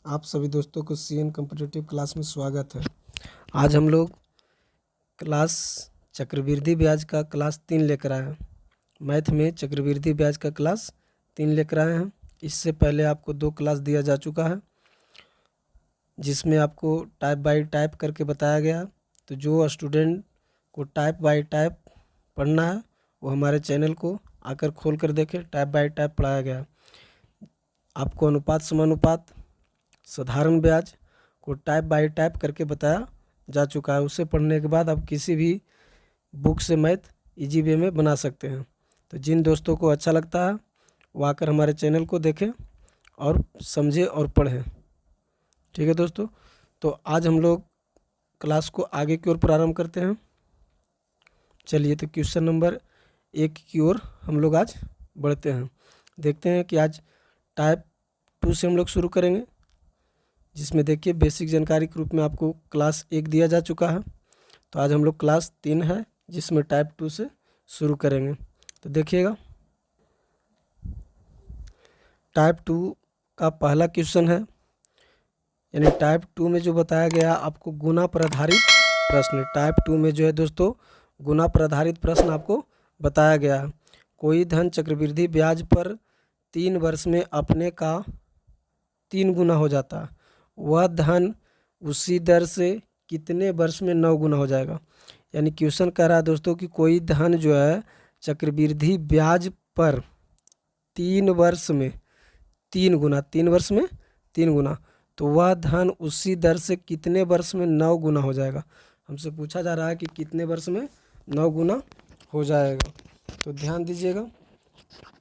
आप सभी दोस्तों को सीएन कॉम्पिटिटिव क्लास में स्वागत है। आज हम लोग क्लास चक्रवृद्धि ब्याज का क्लास 3 लेकर आए हैं। मैथ में चक्रवृद्धि ब्याज का क्लास 3 लेकर आए हैं। इससे पहले आपको 2 क्लास दिया जा चुका है, जिसमें आपको टाइप बाय टाइप करके बताया गया। तो जो स्टूडेंट को टाइप बाय टाइप पढ़ना है वो हमारे चैनल को आकर खोल कर देखें। टाइप बाय टाइप पढ़ाया गया है। आपको अनुपात समानुपात, साधारण ब्याज को टाइप बाय टाइप करके बताया जा चुका है। उसे पढ़ने के बाद आप किसी भी बुक से मैथ इजी वे में बना सकते हैं। तो जिन दोस्तों को अच्छा लगता है वो आकर हमारे चैनल को देखें और समझें और पढ़ें। ठीक है दोस्तों, तो आज हम लोग क्लास को आगे की ओर प्रारंभ करते हैं। चलिए, तो क्वेश्चन नंबर 1 की ओर हम लोग आज बढ़ते हैं। देखते हैं कि आज टाइप 2 से हम लोग शुरू करेंगे, जिसमें देखिए बेसिक जानकारी के रूप में आपको क्लास 1 दिया जा चुका है। तो आज हम लोग क्लास 3 है, जिसमें टाइप 2 से शुरू करेंगे। तो देखिएगा, टाइप 2 का पहला क्वेश्चन है, यानी टाइप 2 में जो बताया गया आपको गुणा पर आधारित प्रश्न। टाइप 2 में जो है दोस्तों गुणा पर आधारित प्रश्न आपको बताया गया है। कोई धन चक्रवृद्धि ब्याज पर 3 वर्ष में अपने का 3 गुना हो जाता है, वह धन उसी दर से कितने वर्ष में 9 गुना हो जाएगा। यानी क्वेश्चन कह रहा है दोस्तों कि कोई धन जो है चक्रवृद्धि ब्याज पर 3 वर्ष में 3 गुना, 3 वर्ष में 3 गुना, तो वह धन उसी दर से कितने वर्ष में 9 गुना हो जाएगा। हमसे पूछा जा रहा है कि कितने वर्ष में 9 गुना हो जाएगा। तो ध्यान दीजिएगा,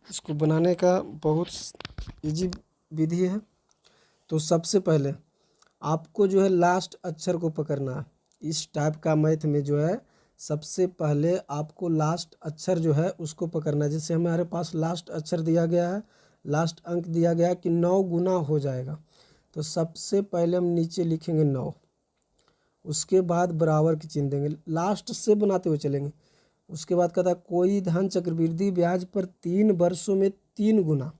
इसको बनाने का बहुत इजी विधि है। तो सबसे पहले आपको जो है लास्ट अक्षर को पकड़ना है। इस टाइप का मैथ में जो है सबसे पहले आपको लास्ट अक्षर जो है उसको पकड़ना है। जैसे हमारे पास लास्ट अक्षर दिया गया है, लास्ट अंक दिया गया है कि 9 गुना हो जाएगा। तो सबसे पहले हम नीचे लिखेंगे 9, उसके बाद बराबर की चिन्ह देंगे, लास्ट से बनाते हुए चलेंगे। उसके बाद कहता है कोई धन चक्रवृद्धि ब्याज पर 3 वर्षों में 3 गुना,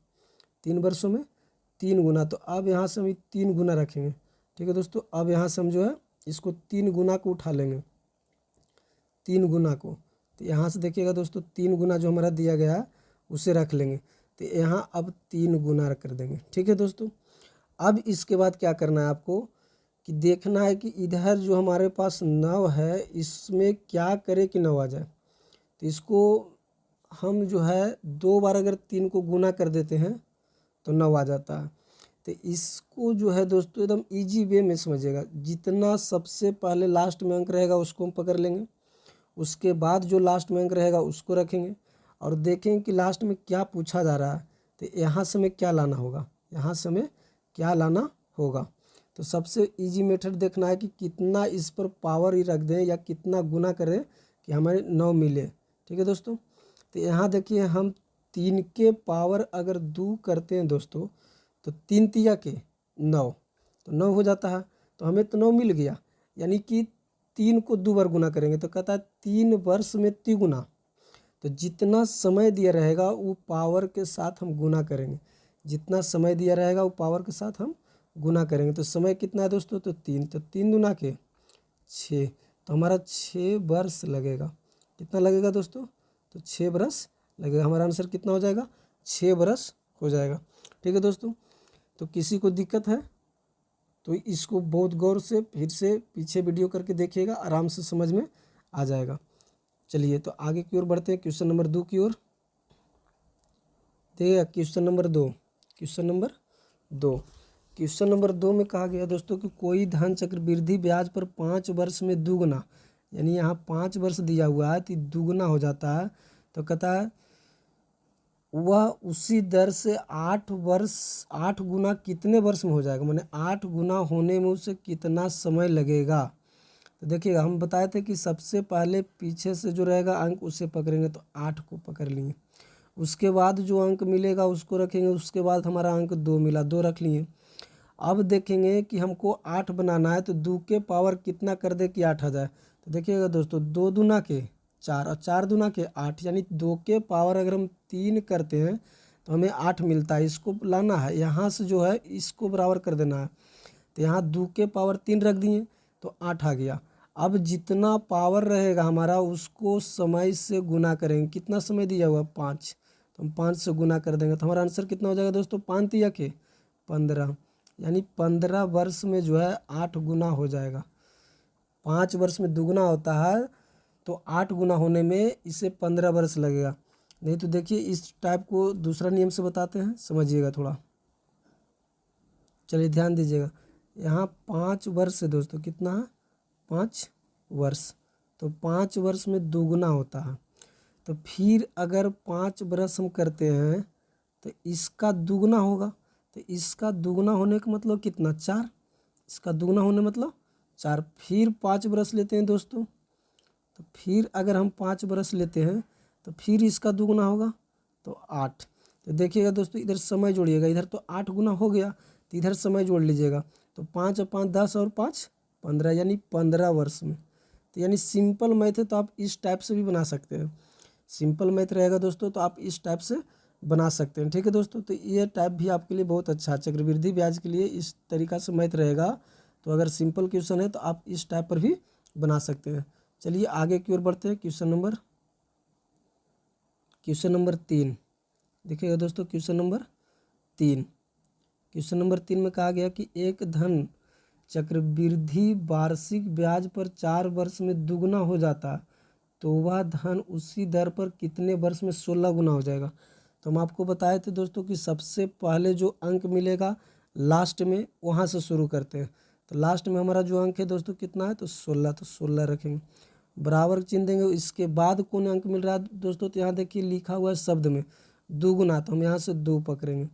3 वर्षों में 3 गुना। तो अब यहाँ से हम 3 गुना रखेंगे। ठीक है दोस्तों, अब यहाँ से हम जो है इसको 3 गुना को उठा लेंगे, 3 गुना को। तो यहाँ से देखिएगा दोस्तों 3 गुना जो हमारा दिया गया है उसे रख लेंगे। तो यहाँ अब 3 गुना कर देंगे। ठीक है दोस्तों, अब इसके बाद क्या करना है आपको कि देखना है कि इधर जो हमारे पास 9 है इसमें क्या करें कि 9 आ जाए। तो इसको हम जो है 2 बार अगर 3 को गुना कर देते हैं तो 9 आ जाता है। तो इसको जो है दोस्तों एकदम इजी वे में समझिएगा। जितना सबसे पहले लास्ट में अंक रहेगा उसको हम पकड़ लेंगे, उसके बाद जो लास्ट में अंक रहेगा उसको रखेंगे और देखेंगे कि लास्ट में क्या पूछा जा रहा है। तो यहाँ से हमें क्या लाना होगा, यहाँ से हमें क्या लाना होगा। तो सबसे इजी मेथड देखना है कि कितना इस पर पावर ही रख दें या कितना गुना करें कि हमारे 9 मिले। ठीक है दोस्तों, तो यहाँ देखिए हम 3 के पावर अगर 2 करते हैं दोस्तों तो 3 तिया के 9, तो 9 हो जाता है। तो हमें तो 9 मिल गया, यानी कि 3 को 2 बार गुना करेंगे तो कहता है 3 वर्ष में 3 गुना। तो जितना समय दिया रहेगा वो पावर के साथ हम गुना करेंगे, जितना समय दिया रहेगा वो पावर के साथ हम गुना करेंगे। तो समय कितना है दोस्तों, तो 3, तो 3 गुना के 6, तो हमारा 6 वर्ष लगेगा। कितना लगेगा दोस्तों, तो 6 वर्ष लगेगा। हमारा आंसर कितना हो जाएगा, 6 वर्ष हो जाएगा। ठीक है दोस्तों, तो किसी को दिक्कत है तो इसको बहुत गौर से फिर से पीछे वीडियो करके देखिएगा, आराम से समझ में आ जाएगा। चलिए, तो आगे की ओर बढ़ते हैं, क्वेश्चन नंबर 2 की ओर। देखिएगा question number 2, question number 2, question number 2 में कहा गया दोस्तों कि कोई धन चक्रवृद्धि ब्याज पर 5 वर्ष में दुगना, यानी यहाँ 5 वर्ष दिया हुआ है तो दुगना हो जाता है। तो कहता है वह उसी दर से 8 वर्ष 8 गुना कितने वर्ष में हो जाएगा, माने 8 गुना होने में उसे कितना समय लगेगा। तो देखिएगा हम बताए थे कि सबसे पहले पीछे से जो रहेगा अंक उसे पकड़ेंगे, तो 8 को पकड़ लिए, उसके बाद जो अंक मिलेगा उसको रखेंगे, उसके बाद हमारा अंक 2 मिला, 2 रख लिए। अब देखेंगे कि हमको 8 बनाना है तो 2 के पावर कितना कर दे कि 8 आ जाए। तो देखिएगा दोस्तों 2 दूना के 4 और 4 दूना के 8, यानी 2 के पावर अगर हम 3 करते हैं तो हमें 8 मिलता है। इसको लाना है, यहाँ से जो है इसको बराबर कर देना है। तो यहाँ 2 के पावर 3 रख दिए तो 8 आ गया। अब जितना पावर रहेगा हमारा उसको समय से गुना करेंगे। कितना समय दिया हुआ 5, तो हम 5 से गुना कर देंगे तो हमारा आंसर कितना हो जाएगा दोस्तों 5 तिया के 15, यानी 15 वर्ष में जो है 8 गुना हो जाएगा। 5 वर्ष में दुगुना होता है तो 8 गुना होने में इसे 15 वर्ष लगेगा। नहीं तो देखिए इस टाइप को दूसरा नियम से बताते हैं, समझिएगा थोड़ा। चलिए ध्यान दीजिएगा, यहाँ 5 वर्ष है दोस्तों, कितना है 5 वर्ष, तो 5 वर्ष में दुगुना होता है। तो फिर अगर 5 वर्ष हम करते हैं तो इसका दुगुना होगा, तो इसका दुगुना होने का मतलब कितना 4, इसका दुगुना होने मतलब 4। फिर 5 वर्ष लेते हैं दोस्तों, तो फिर अगर हम 5 वर्ष लेते हैं तो फिर इसका दुगुना होगा तो 8। तो देखिएगा दोस्तों इधर समय जोड़िएगा, इधर तो 8 गुना हो गया तो इधर समय जोड़ लीजिएगा। तो 5 और 5 10 और 5 15, यानी 15 वर्ष में। तो यानी सिंपल मैथ है तो आप इस टाइप से भी बना सकते हैं। सिंपल मैथ रहेगा दोस्तों तो आप इस टाइप से बना सकते हैं। ठीक है दोस्तों, तो ये टाइप भी आपके लिए बहुत अच्छा है। चक्रवृद्धि ब्याज के लिए इस तरीका से मैथ रहेगा। तो अगर सिंपल क्वेश्चन है तो आप इस टाइप पर भी बना सकते हैं। चलिए आगे की ओर बढ़ते हैं। क्वेश्चन नंबर 3 देखिएगा दोस्तों। क्वेश्चन नंबर 3 में कहा गया कि एक धन चक्रवृद्धि वार्षिक ब्याज पर 4 वर्ष में दुगना हो जाता तो वह धन उसी दर पर कितने वर्ष में 16 गुना हो जाएगा। तो हम आपको बताए थे दोस्तों कि सबसे पहले जो अंक मिलेगा लास्ट में वहाँ से शुरू करते हैं। तो लास्ट में हमारा जो अंक है दोस्तों कितना है तो 16, तो 16 रखेंगे, बराबर चिन्ह देंगे। इसके बाद कौन अंक मिल रहा है दोस्तों, तो यहाँ देखिए लिखा हुआ है शब्द में दुगुना, तो हम यहाँ से 2 पकड़ेंगे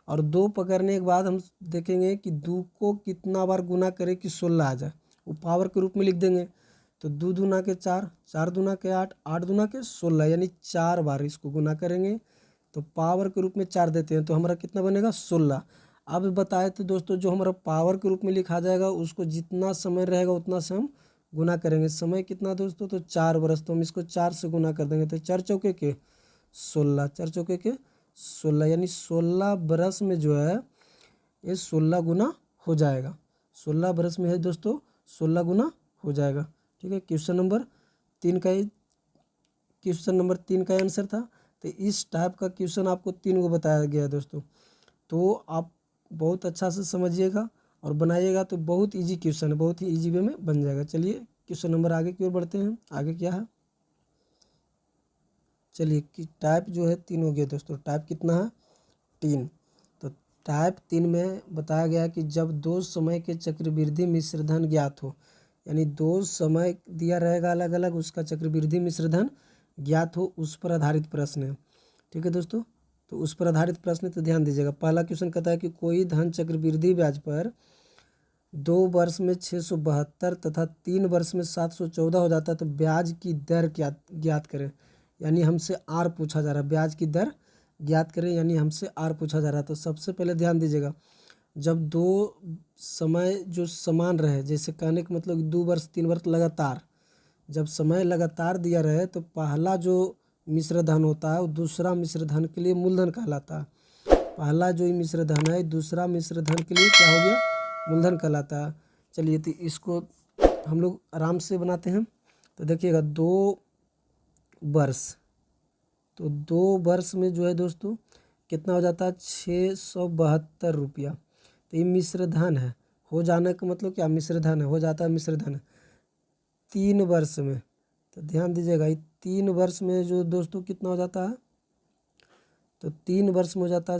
और 2 पकड़ने के बाद हम देखेंगे कि 2 को कितना बार गुना करें कि 16 आ जाए, वो पावर के रूप में लिख देंगे। तो 2 दूना के 4, 4 दूना के 8, 8 दूना के 16, यानी 4 बार इसको गुना करेंगे तो पावर के रूप में 4 देते हैं तो हमारा कितना बनेगा 16। अब बताए थे दोस्तों जो हमारा पावर के रूप में लिखा जाएगा उसको जितना समय रहेगा उतना से हम गुना करेंगे। समय कितना दोस्तों तो 4 वर्ष, तो हम इसको 4 से गुना कर देंगे तो 4 चौके के 16, 4 चौके के 16, यानी 16 बरस में जो है ये 16 गुना हो जाएगा। 16 बरस में है दोस्तों 16 गुना हो जाएगा। ठीक है, क्वेश्चन नंबर 3 का आंसर था। तो इस टाइप का क्वेश्चन आपको 3 को बताया गया है दोस्तों, तो आप बहुत अच्छा से समझिएगा और बनाइएगा तो बहुत इजी क्वेश्चन है, बहुत ही इजी वे में बन जाएगा। चलिए क्वेश्चन नंबर आगे की ओर बढ़ते हैं। आगे क्या है, चलिए कि टाइप जो है 3 हो गया दोस्तों। टाइप कितना है 3। तो टाइप 3 में बताया गया कि जब 2 समय के चक्रवृद्धि मिश्रधन ज्ञात हो, यानी 2 समय दिया रहेगा अलग अलग, उसका चक्रवृद्धि मिश्रधन ज्ञात हो, उस पर आधारित प्रश्न है। ठीक है दोस्तों, तो उस पर आधारित प्रश्न तो ध्यान दीजिएगा। पहला क्वेश्चन कहता है कि कोई धन चक्रवृद्धि ब्याज पर 2 वर्ष में 672 तथा 3 वर्ष में 714 हो जाता है तो ब्याज की दर ज्ञात करें। यानी हमसे आर पूछा जा रहा है, ब्याज की दर ज्ञात करें, यानी हमसे आर पूछा जा रहा है। तो सबसे पहले ध्यान दीजिएगा, जब 2 समय जो समान रहे, जैसे कहने का मतलब 2 वर्ष 3 वर्ष लगातार, जब समय लगातार दिया रहे तो पहला जो मिश्र धन होता है वो दूसरा मिश्र धन के लिए मूलधन कहलाता है। पहला जो मिश्र धन है दूसरा मिश्र धन के लिए क्या हो गया मूलधन कहलाता है। चलिए तो इसको हम लोग आराम से बनाते हैं। तो देखिएगा 2 वर्ष, तो 2 वर्ष में जो है दोस्तों कितना हो जाता है 672 रुपया। तो ये मिश्र धन है, हो जाने का मतलब क्या मिश्र धन है, हो जाता है मिश्र धन 3 वर्ष में। तो ध्यान दीजिएगा 3 वर्ष में जो दोस्तों कितना हो जाता है, तो 3 वर्ष में हो जाता है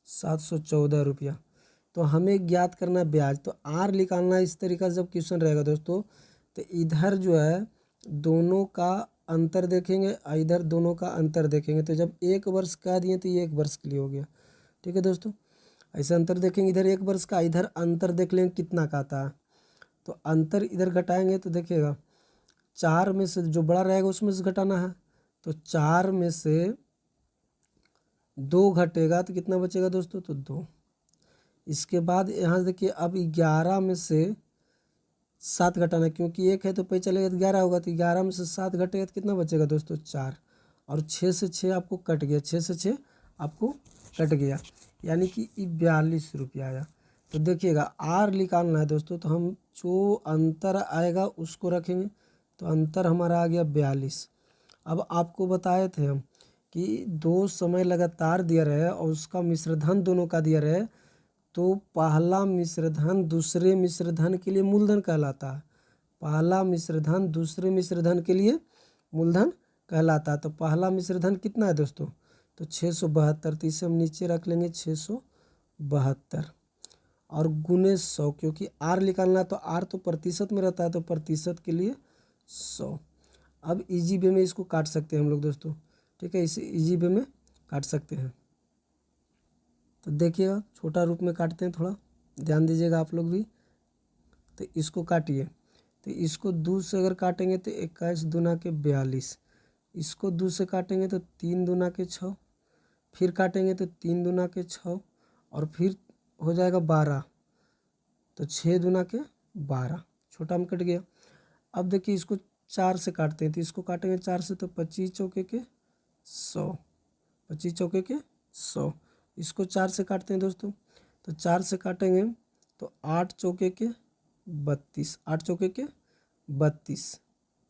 714 रुपया। तो हमें ज्ञात करना है ब्याज, तो आर निकालना इस तरीका से जब क्वेश्चन रहेगा दोस्तों, तो इधर जो है दोनों का अंतर देखेंगे, इधर दोनों का अंतर देखेंगे। तो जब 1 वर्ष कह दिए तो ये 1 वर्ष के लिए हो गया। ठीक है दोस्तों, ऐसे अंतर देखेंगे, इधर 1 वर्ष का, इधर अंतर देख लेंगे कितना का आता है। तो अंतर इधर घटाएंगे तो देखिएगा 4 में से जो बड़ा रहेगा उसमें से घटाना है, तो 4 में से 2 घटेगा तो कितना बचेगा दोस्तों, तो 2। इसके बाद यहाँ देखिए अब 11 में से 7 घटाना है, क्योंकि 1 है तो पता चलेगा तो 11 होगा, तो 11 में से 7 घटेगा तो कितना बचेगा दोस्तों 4। और 6 से 6 आपको कट गया, 6 से 6 आपको कट गया, यानी कि 42 रुपया आया। तो देखिएगा आर निकालना है दोस्तों, तो हम जो अंतर आएगा उसको रखेंगे, तो अंतर हमारा आ गया 42। अब आपको बताए थे हम कि दो समय लगातार दिया रहे और उसका मिश्रधन दोनों का दिया रहे, तो पहला मिश्रधन दूसरे मिश्रधन के लिए मूलधन कहलाता है। पहला मिश्रधन दूसरे मिश्रधन के लिए मूलधन कहलाता है। तो पहला मिश्रधन कितना है दोस्तों, तो 672, तो इसे हम नीचे रख लेंगे 672 और गुने 100, क्योंकि आर निकालना है तो आर तो प्रतिशत में रहता है, तो प्रतिशत के लिए 100। अब इजी वे में इसको काट सकते हैं हम लोग दोस्तों, ठीक है, इसे इजी वे में काट सकते हैं। तो देखिएगा छोटा रूप में काटते हैं, थोड़ा ध्यान दीजिएगा आप लोग भी। तो इसको काटिए, तो इसको 2 से अगर काटेंगे तो 21 दूना के 42, इसको 2 से काटेंगे तो 3 दूना के 6, फिर काटेंगे तो 3 दूना के 6 और फिर हो जाएगा 12, तो 6 दूना के 12, छोटा में कट गया। अब देखिए इसको 4 से काटते हैं, तो इसको काटेंगे 4 से तो 25 चौके के 100, 25 चौके के 100। इसको 4 से काटते हैं दोस्तों, तो 4 से काटेंगे तो 8 चौके के 32, 8 चौके के 32,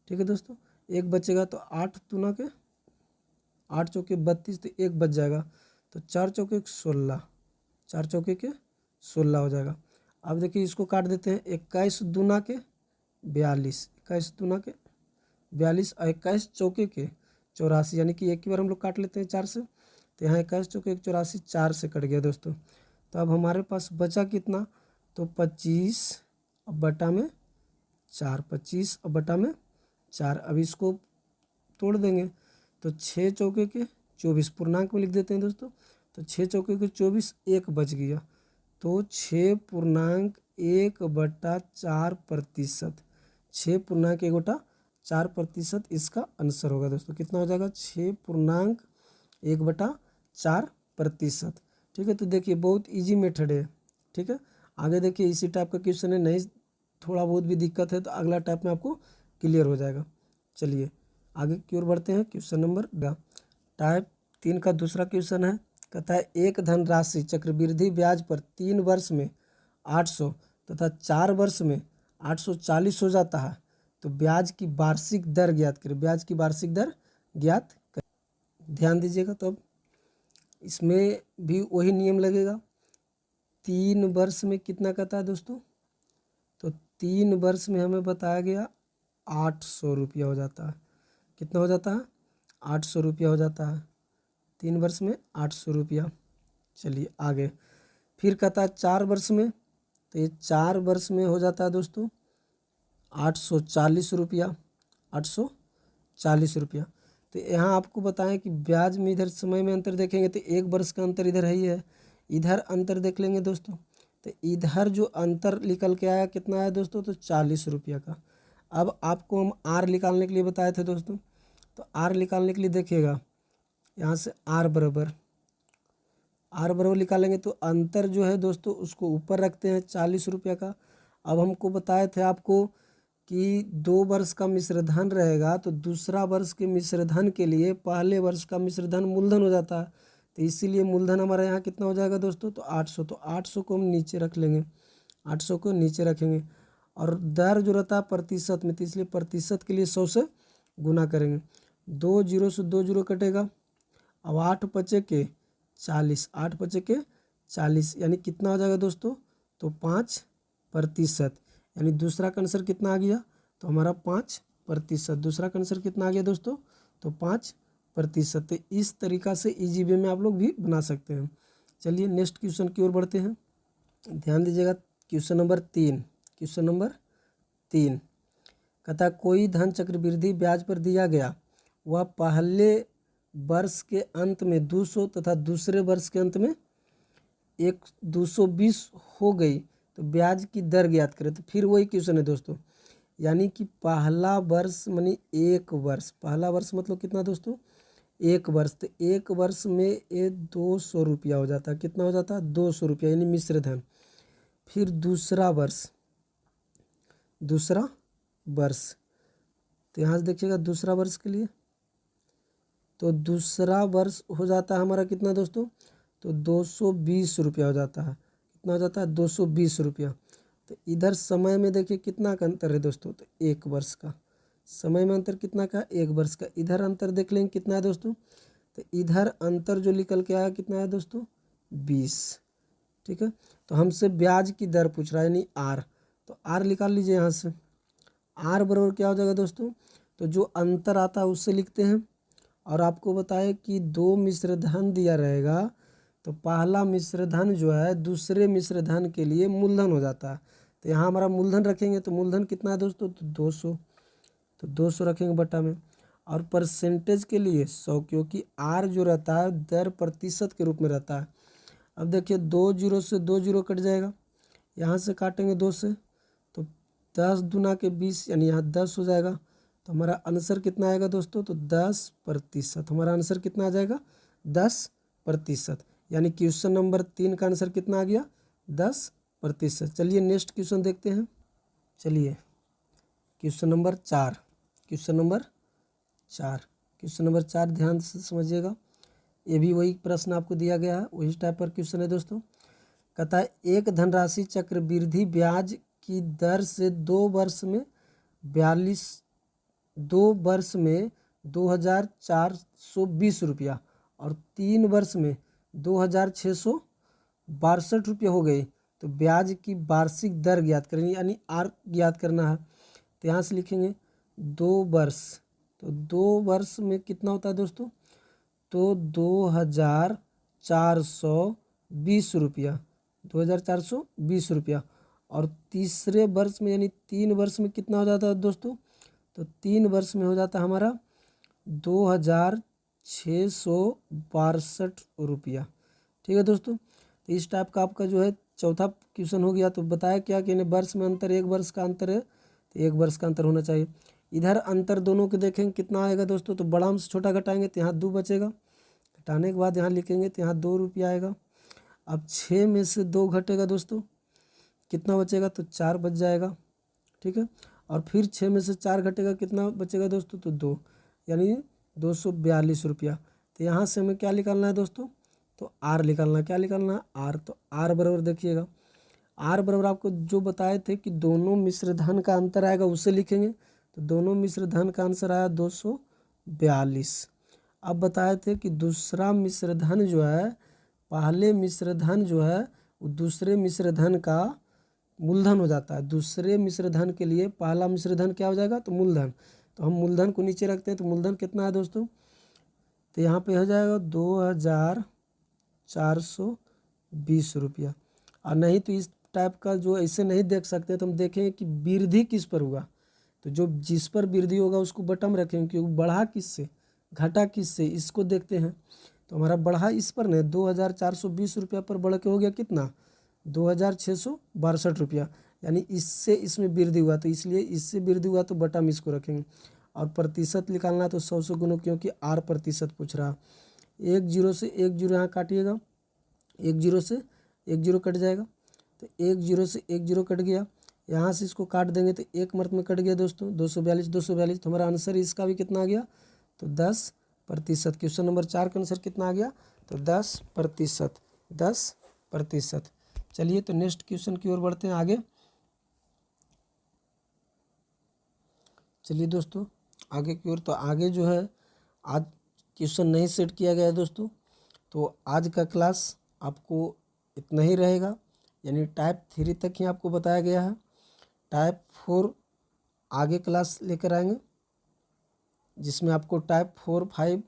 ठीक है दोस्तों। एक बचेगा तो 8 दूना के 8 चौके 32, तो एक बच जाएगा, तो 4 चौके 16, 4 चौके के 16 हो जाएगा। अब देखिए इसको काट देते हैं, 21 दूना के 42, 21 दूना के 42 और 21 चौके के 84, यानी कि एक ही बार हम लोग काट लेते हैं 4 से, तो यहाँ 21 चौके 84, 4 से कट गया दोस्तों। तो अब हमारे पास बचा कितना, तो 25 अब बटा में 4, 25 अब बटा में 4। अब इसको तोड़ देंगे, तो 6 चौके के 24 पूर्णांक में लिख देते हैं दोस्तों, तो 6 चौके के 24, एक बच गया, तो 6.1/4%, 6.1/4% इसका आंसर होगा दोस्तों। कितना हो जाएगा, 6.1/4%, ठीक है। तो देखिए बहुत इजी मेथड है, ठीक है। आगे देखिए इसी टाइप का क्वेश्चन है, नहीं थोड़ा बहुत भी दिक्कत है तो अगला टाइप में आपको क्लियर हो जाएगा। चलिए आगे की ओर बढ़ते हैं। क्वेश्चन नंबर टाइप 3 का दूसरा क्वेश्चन है, कहता है एक धनराशि चक्रवृद्धि ब्याज पर 3 वर्ष में 800 तथा 4 वर्ष में 840 हो जाता है, तो ब्याज की वार्षिक दर ज्ञात करें। ब्याज की वार्षिक दर ज्ञात करें। ध्यान दीजिएगा, तो अब इसमें भी वही नियम लगेगा। 3 वर्ष में कितना कहता है दोस्तों, तो 3 वर्ष में हमें बताया गया 800 रुपया हो जाता है। कितना हो जाता है, 800 रुपया हो जाता है 3 वर्ष में 800 रुपया। चलिए आगे फिर कहता है 4 वर्ष में, तो ये 4 वर्ष में हो जाता है दोस्तों 840 रुपया, 840 रुपया। तो यहाँ आपको बताएं कि ब्याज में इधर समय में अंतर देखेंगे तो 1 वर्ष का अंतर इधर है ही है, इधर अंतर देख लेंगे दोस्तों, तो इधर जो अंतर निकल के आया कितना है दोस्तों, तो 40 रुपया का। अब आपको हम आर निकालने के लिए बताए थे दोस्तों, तो आर निकालने के लिए देखिएगा यहाँ से आर बराबर निकालेंगे, तो अंतर जो है दोस्तों उसको ऊपर रखते हैं 40 रुपया का। अब हमको बताए थे आपको कि 2 वर्ष का मिश्रधन रहेगा, तो दूसरा वर्ष के मिश्रधन के लिए पहले वर्ष का मिश्रधन मूलधन हो जाता है, तो इसीलिए मूलधन हमारा यहाँ कितना हो जाएगा दोस्तों, तो 800। तो 800 को हम नीचे रख लेंगे, 800 को नीचे रखेंगे, और दर जो रहता है प्रतिशत में, तो इसलिए प्रतिशत के लिए 100 से गुना करेंगे। 2 जीरो से 2 जीरो कटेगा, अब 8 पचे के 40, 8 पचे के 40, यानी कितना हो जाएगा दोस्तों, तो 5%, यानी दूसरा का आंसर कितना आ गया, तो हमारा 5%। दूसरा का आंसर कितना आ गया दोस्तों, तो 5%। तो इस तरीका से इजी वे में आप लोग भी बना सकते हैं। चलिए नेक्स्ट क्वेश्चन की ओर बढ़ते हैं। ध्यान दीजिएगा, क्वेश्चन नंबर 3, क्वेश्चन नंबर 3 कहता कोई धन चक्रवृद्धि ब्याज पर दिया गया, वह पहले वर्ष के अंत में 200 तथा दूसरे वर्ष के अंत में 220 हो गई, तो ब्याज की दर ज्ञात करें। तो फिर वही क्वेश्चन है दोस्तों, यानी कि पहला वर्ष मानी 1 वर्ष, पहला वर्ष मतलब कितना दोस्तों, 1 वर्ष, तो 1 वर्ष में ये 200 रुपया हो जाता है। कितना हो जाता है, 200 रुपया, यानी मिश्रधन। फिर दूसरा वर्ष, तो यहाँ से देखिएगा दूसरा वर्ष के लिए तो दूसरा वर्ष हो जाता है हमारा कितना दोस्तों, तो 220 रुपया हो जाता है। कितना हो जाता है, 220 रुपया। तो इधर समय में देखिए कितना का अंतर है दोस्तों, तो 1 वर्ष का। समय में अंतर कितना का, 1 वर्ष का। इधर अंतर देख लेंगे कितना है दोस्तों, तो इधर अंतर जो निकल के आया कितना है दोस्तों, 20। ठीक है, तो हमसे ब्याज की दर पूछ रहा है यानी आर, तो आर निकाल लीजिए यहाँ से। आर बराबर क्या हो जाएगा दोस्तों, तो जो अंतर आता है उससे लिखते हैं। और आपको बताए कि 2 मिश्र धन दिया रहेगा, तो पहला मिश्र धन जो है दूसरे मिश्र धन के लिए मूलधन हो जाता है। तो यहाँ हमारा मूलधन रखेंगे, तो मूलधन कितना है दोस्तों, तो 200। तो 200 रखेंगे बटा में। और परसेंटेज के लिए 100, क्योंकि आर जो रहता है दर प्रतिशत के रूप में रहता है। अब देखिए 2 जीरो से 2 जीरो कट जाएगा, यहाँ से काटेंगे 2 से, तो 10 दूना के 20 यानी यहाँ 10 हो जाएगा। तो हमारा आंसर कितना आएगा दोस्तों, तो 10%। हमारा आंसर कितना आ जाएगा, 10%। यानी क्वेश्चन नंबर 3 का आंसर कितना आ गया, 10%। चलिए नेक्स्ट क्वेश्चन देखते हैं। चलिए क्वेश्चन नंबर 4, क्वेश्चन नंबर 4 ध्यान से समझिएगा। ये भी वही प्रश्न आपको दिया गया है, वही टाइप पर क्वेश्चन है दोस्तों। कहता है एक धनराशि चक्रवृद्धि ब्याज की दर से 2 वर्ष में 2,420 रुपया और 3 वर्ष में 2,662 रुपये हो गई, तो ब्याज की वार्षिक दर ज्ञात करनी यानी आर ज्ञात करना है। तो यहाँ से लिखेंगे 2 वर्ष, तो 2 वर्ष में कितना होता है दोस्तों, तो 2,420 रुपया, 2,420 रुपया। और तीसरे वर्ष में यानी 3 वर्ष में कितना हो जाता है दोस्तों, तो 3 वर्ष में हो जाता है हमारा 2,662 रुपया। ठीक है दोस्तों, तो इस टाइप का आपका जो है चौथा क्वेश्चन हो गया। तो बताया क्या कि वर्ष में अंतर 1 वर्ष का अंतर है, तो 1 वर्ष का अंतर होना चाहिए। इधर अंतर दोनों के देखेंगे कितना आएगा दोस्तों, तो बड़ा में से छोटा घटाएंगे तो यहाँ 2 बचेगा, घटाने के बाद यहाँ लिखेंगे तो यहाँ 2 रुपया आएगा। अब 6 में से 2 घटेगा दोस्तों, कितना बचेगा, तो 4 बच जाएगा। ठीक है, और फिर 6 में से 4 घटेगा, कितना बचेगा दोस्तों, तो 2, यानी 242 रुपया। तो यहाँ से हमें क्या निकालना है दोस्तों, तो आर निकालना है। क्या निकालना है, आर। तो आर बराबर देखिएगा, आर बराबर आपको जो बताए थे कि दोनों मिश्र धन का अंतर आएगा उसे लिखेंगे। तो दोनों मिश्र धन का आंसर आया 242। अब बताए थे कि दूसरा मिश्र धन जो है, पहले मिश्र धन जो है वो दूसरे मिश्र धन का मूलधन हो जाता है। दूसरे मिश्र धन के लिए पहला मिश्र धन क्या हो जाएगा, तो मूलधन। तो हम मूलधन को नीचे रखते हैं, तो मूलधन कितना है दोस्तों, तो यहाँ पे हो जाएगा 2,420 रुपया। और नहीं तो इस टाइप का जो ऐसे नहीं देख सकते, तो हम देखेंगे कि वृद्धि किस पर हुआ, तो जो जिस पर वृद्धि होगा उसको बटम रखेंगे, क्योंकि बढ़ा किससे घटा किससे, इसको देखते हैं। तो हमारा बढ़ा इस पर ने 2,420 रुपया पर बढ़ के हो गया कितना, 2,662 रुपया, यानी इससे इसमें वृद्धि हुआ, तो इसलिए इससे वृद्धि हुआ तो बटा में इसको रखेंगे। और प्रतिशत निकालना तो 100 से गुणो, क्योंकि आर प्रतिशत पूछ रहा। 1 जीरो से 1 जीरो यहाँ काटिएगा, 1 जीरो से 1 जीरो कट जाएगा, तो 1 जीरो से 1 जीरो कट गया। यहाँ से इसको काट देंगे तो 1 मर्त में कट गया दोस्तों, 242। तो हमारा आंसर इसका भी कितना आ गया, तो 10%। क्वेश्चन नंबर 4 का आंसर कितना आ गया, तो 10%। चलिए तो नेक्स्ट क्वेश्चन की ओर बढ़ते हैं आगे। चलिए दोस्तों आगे की ओर। तो आगे जो है आज क्वेश्चन नहीं सेट किया गया है दोस्तों, तो आज का क्लास आपको इतना ही रहेगा, यानी टाइप 3 तक ही आपको बताया गया है। टाइप 4 आगे क्लास लेकर आएंगे, जिसमें आपको टाइप 4, 5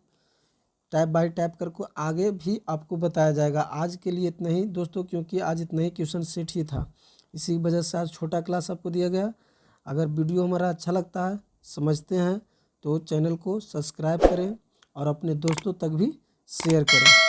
टाइप बाय टाइप करके आगे भी आपको बताया जाएगा। आज के लिए इतना ही दोस्तों, क्योंकि आज इतना ही क्वेश्चन सेट ही था, इसी वजह से आज छोटा क्लास आपको दिया गया। अगर वीडियो हमारा अच्छा लगता है, समझते हैं, तो चैनल को सब्सक्राइब करें और अपने दोस्तों तक भी शेयर करें।